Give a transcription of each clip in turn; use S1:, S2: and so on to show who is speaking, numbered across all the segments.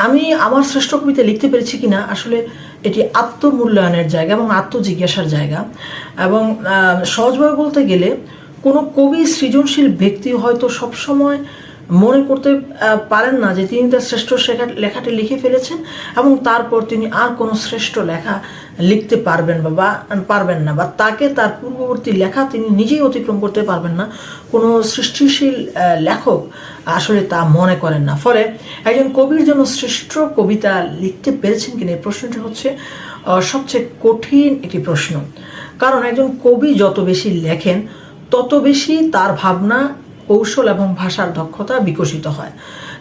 S1: আমি আমার শ্রেষ্ঠ কবিতা লিখতে পেরেছি কিনা আসলে এটি আত্মমূল্যায়নের জায়গা এবং আত্মজিজ্ঞাসার জায়গা। এবং সহজভাবে বলতে গেলে কোনো কবি সৃজনশীল ব্যক্তি হয়তো সবসময় মনে করতে পারেন না যে তিনি তার শ্রেষ্ঠ লেখাটি লিখে ফেলেছেন এবং তারপর তিনি আর কোনো শ্রেষ্ঠ লেখা লিখতে পারবেন পারবেন না, বা তাকে তার পূর্ববর্তী লেখা তিনি নিজেই অতিক্রম করতে পারবেন না, কোনো সৃষ্টিশীল লেখক আসলে তা মনে করেন না। ফলে একজন কবির জন্য শ্রেষ্ঠ কবিতা লিখতে পেরেছেন কিনা এই প্রশ্নটি হচ্ছে সবচেয়ে কঠিন একটি প্রশ্ন। কারণ একজন কবি যত বেশি লেখেন তত বেশি তার ভাবনা, কৌশল এবং ভাষার দক্ষতা বিকশিত হয়।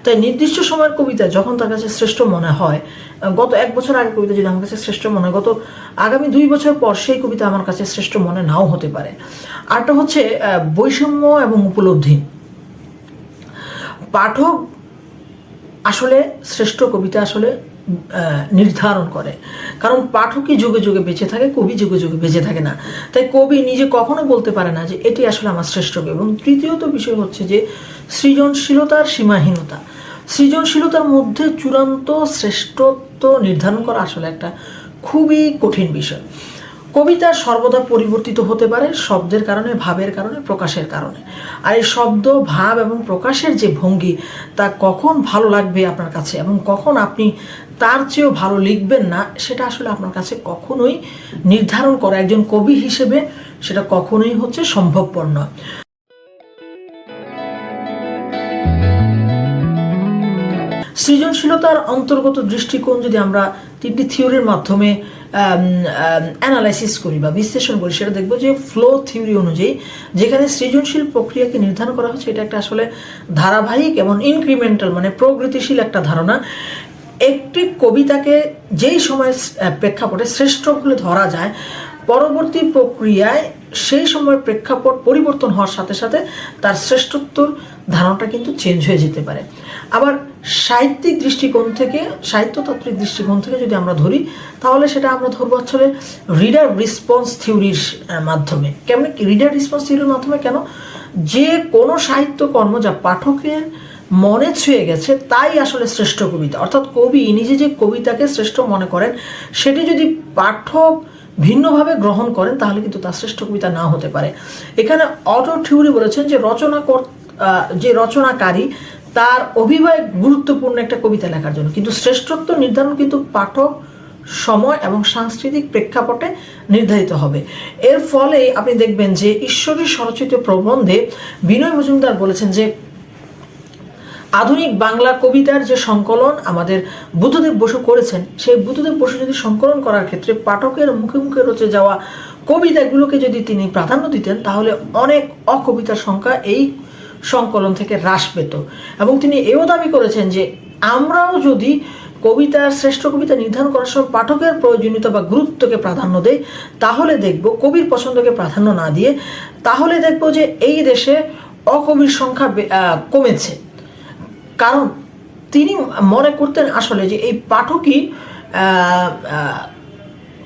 S1: তাই নির্দিষ্ট সময়ের কবিতা যখন তার কাছে শ্রেষ্ঠ মনে হয়, গত 1 বছর আগের কবিতা যদি আমার কাছে শ্রেষ্ঠ মনে হয়, আগামী 2 বছর পর সেই কবিতা আমার কাছে শ্রেষ্ঠ মনে নাও হতে পারে। আরটা হচ্ছে বৈষম্য এবং উপলব্ধি। পাঠক আসলে শ্রেষ্ঠ কবিতা আসলে নির্ধারণ করে, কারণ পাঠকই যুগে যুগে বেঁচে থাকে, কবি যুগে যুগে বেঁচে থাকে না। তাই কবি নিজে কখনো বলতে পারে না যে এটি আসলে আমার শ্রেষ্ঠ কবি। এবং তৃতীয়ত বিষয় হচ্ছে যে সৃজনশীলতার সীমাহীনতা। সৃজনশীলতার মধ্যে চূড়ান্ত শ্রেষ্ঠত্ব নির্ধারণ করা আসলে একটা খুবই কঠিন বিষয়। কবিতা সর্বদা পরিবর্তিত হতে পারে শব্দের কারণে, ভাবের কারণে, প্রকাশের কারণে। আর এই শব্দ, ভাব এবং প্রকাশের যে ভঙ্গি, তা কখন ভালো লাগবে আপনার কাছে এবং কখন আপনি তার চেয়েও ভালো লিখবেন না, সেটা আসলে আপনার কাছে কখনোই নির্ধারণ করা একজন কবি হিসেবে সেটা কখনোই হচ্ছে সম্ভবপর নয়। সৃজনশীলতার অন্তর্গত দৃষ্টিকোণ যদি আমরা 3টি থিওরির মাধ্যমে অ্যানালাইসিস করি বা বিশ্লেষণ করি, সেটা দেখব যে ফ্লো থিওরি অনুযায়ী যেখানে সৃজনশীল প্রক্রিয়াকে নির্ধারণ করা হচ্ছে, এটা একটা আসলে ধারাবাহিক এবং ইনক্রিমেন্টাল মানে প্রগতিশীল একটা ধারণা। একটি কবিতাকে যেই সময় প্রেক্ষাপটে শ্রেষ্ঠ বলে ধরা যায়, পরবর্তী প্রক্রিয়ায় সেই সময়ের প্রেক্ষাপট পরিবর্তন হওয়ার সাথে সাথে তার শ্রেষ্ঠত্বর ধারণাটা কিন্তু চেঞ্জ হয়ে যেতে পারে। আবার সাহিত্যিক দৃষ্টিকোণ থেকে, সাহিত্যতাত্ত্বিক দৃষ্টিকোণ থেকে যদি আমরা ধরি, তাহলে সেটা আমরা ধরবো আসলে রিডার রেসপন্স থিওরির মাধ্যমে। কেমন রিডার রেসপন্স থিওরির মাধ্যমে? কেন? যে কোনো সাহিত্যকর্ম যা পাঠকের মনে ছুঁয়ে গেছে তাই আসলে শ্রেষ্ঠ কবিতা। অর্থাৎ কবি নিজে যে কবিতাকে শ্রেষ্ঠ মনে করেন, সেটি যদি পাঠক ভিন্নভাবে গ্রহণ করেন তাহলে কিন্তু তার শ্রেষ্ঠ কবিতা না হতে পারে। এখানে অটো থিওরি বলেছেন যে রচনাকারী তার অভিনয় গুরুত্বপূর্ণ একটা কবিতা লেখার জন্য, কিন্তু শ্রেষ্ঠত্ব নির্ধারণ কিন্তু পাঠক, সময় এবং সাংস্কৃতিক প্রেক্ষাপটে নির্ধারিত হবে। এর ফলে আপনি দেখবেন যে ঈশ্বরী স্বরচিত প্রবন্ধে বিনয় মজুমদার বলেছেন যে আধুনিক বাংলা কবিতার যে সংকলন আমাদের বুদ্ধদেব বসু করেছেন, সেই বুদ্ধদেব বসু যদি সংকলন করার ক্ষেত্রে পাঠকের মুখে মুখে রচে যাওয়া কবিতাগুলোকে যদি তিনি প্রাধান্য দিতেন, তাহলে অনেক অকবিতার সংখ্যা এই সংকলন থেকে হ্রাস পেত। এবং তিনি এও দাবি করেছেন যে আমরাও যদি কবিতার শ্রেষ্ঠ কবিতা নির্ধারণ করার সময় পাঠকের প্রয়োজনীয়তা বা গুরুত্বকে প্রাধান্য দেয়, তাহলে দেখব, কবির পছন্দকে প্রাধান্য না দিয়ে, তাহলে দেখব যে এই দেশে অকবির সংখ্যা কমেছে। কারণ তিনি মনে করতেন আসলে যে এই পাঠকই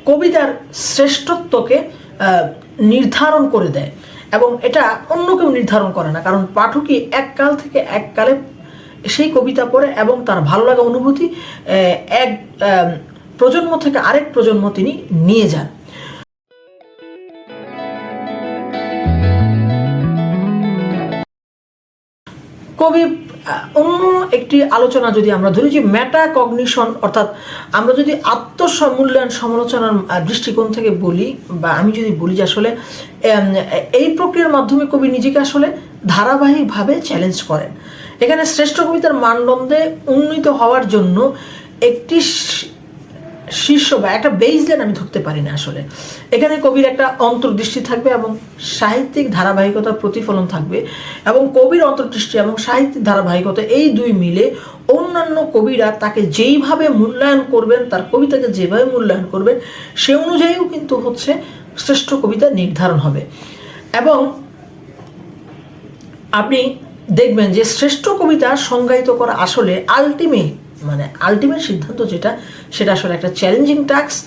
S1: কবিতার শ্রেষ্ঠত্বকে নির্ধারণ করে দেয় এবং এটা অন্য কেউ নির্ধারণ করে না। কারণ পাঠকই এক কাল থেকে এক কালে সেই কবিতা পড়ে এবং তার ভালো লাগা অনুভূতি এক প্রজন্ম থেকে আরেক প্রজন্ম তিনি নিয়ে যান। কবি অন্য একটি আলোচনা যদি আমরা ধরি যে মেটা কগনিশন, অর্থাৎ আমরা যদি আত্মমূল্যায়ন সমালোচনার দৃষ্টিকোণ থেকে বলি, বা আমি যদি বলি যে আসলে এই প্রক্রিয়ার মাধ্যমে কবি নিজেকে আসলে ধারাবাহিকভাবে চ্যালেঞ্জ করেন। এখানে শ্রেষ্ঠ কবিতার মানদণ্ডে উন্নীত হওয়ার জন্য একটি শীর্ষ বা একটা বেসলাইন আমি ধরতে পারি না। আসলে এখানে কবির একটা অন্তর্দৃষ্টি থাকবে এবং সাহিত্যিক ধারাবাহিকতার প্রতিফলন থাকবে, এবং কবির অন্তর্দৃষ্টি এবং সাহিত্যিক ধারাবাহিকতা এই দুই মিলে অন্যান্য কবিরা তাকে যেইভাবে মূল্যায়ন করবেন, তার কবিতাকে যেভাবে মূল্যায়ন করবেন, সে অনুযায়ীও কিন্তু হচ্ছে শ্রেষ্ঠ কবিতা নির্ধারণ হবে। এবং আপনি দেখবেন যে শ্রেষ্ঠ কবিতা সংজ্ঞায়িত করা আসলে আলটিমেট সিদ্ধান্ত যেটা, সেটা আসলে একটা চ্যালেঞ্জিং টাস্ক।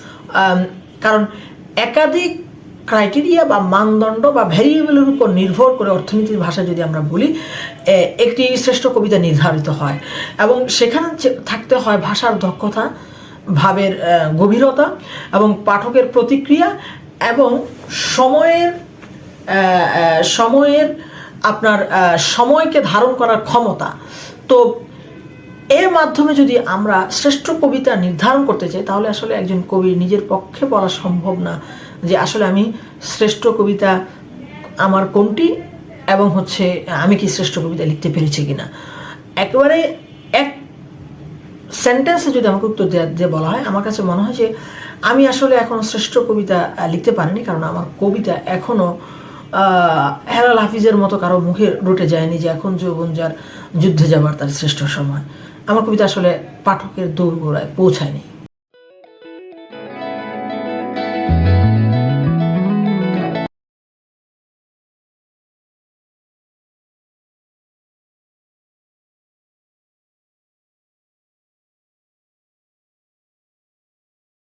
S1: কারণ একাধিক ক্রাইটেরিয়া বা মানদণ্ড বা ভ্যারিয়েবলের উপর নির্ভর করে অর্থনীতির ভাষায় যদি আমরা বলি একটি শ্রেষ্ঠ কবিতা নির্ধারিত হয়, এবং সেখানে থাকতে হয় ভাষার দক্ষতা, ভাবের গভীরতা এবং পাঠকের প্রতিক্রিয়া এবং সময়ের আপনার সময়কে ধারণ করার ক্ষমতা। তো এর মাধ্যমে যদি আমরা শ্রেষ্ঠ কবিতা নির্ধারণ করতে চাই, তাহলে আসলে একজন কবির নিজের পক্ষে বলা সম্ভব না যে আসলে আমি শ্রেষ্ঠ কবিতা আমার কোনটি এবং আমি কি শ্রেষ্ঠ কবিতা লিখতে পেরেছি কিনা। একেবারে এক সেন্টেন্সে যদি আমাকে উত্তর দিয়ে বলা হয়, আমার কাছে মনে হয় যে আমি আসলে এখনও শ্রেষ্ঠ কবিতা লিখতে পারিনি, কারণ আমার কবিতা এখনও হেলাল হাফিজের মতো কারো মুখে রুটে যায়নি যে এখন যৌবন যার যুদ্ধে যাবার তার শ্রেষ্ঠ সময়। আমার কবিতা আসলে পাঠকের দোরগোড়ায় পৌঁছায়নি।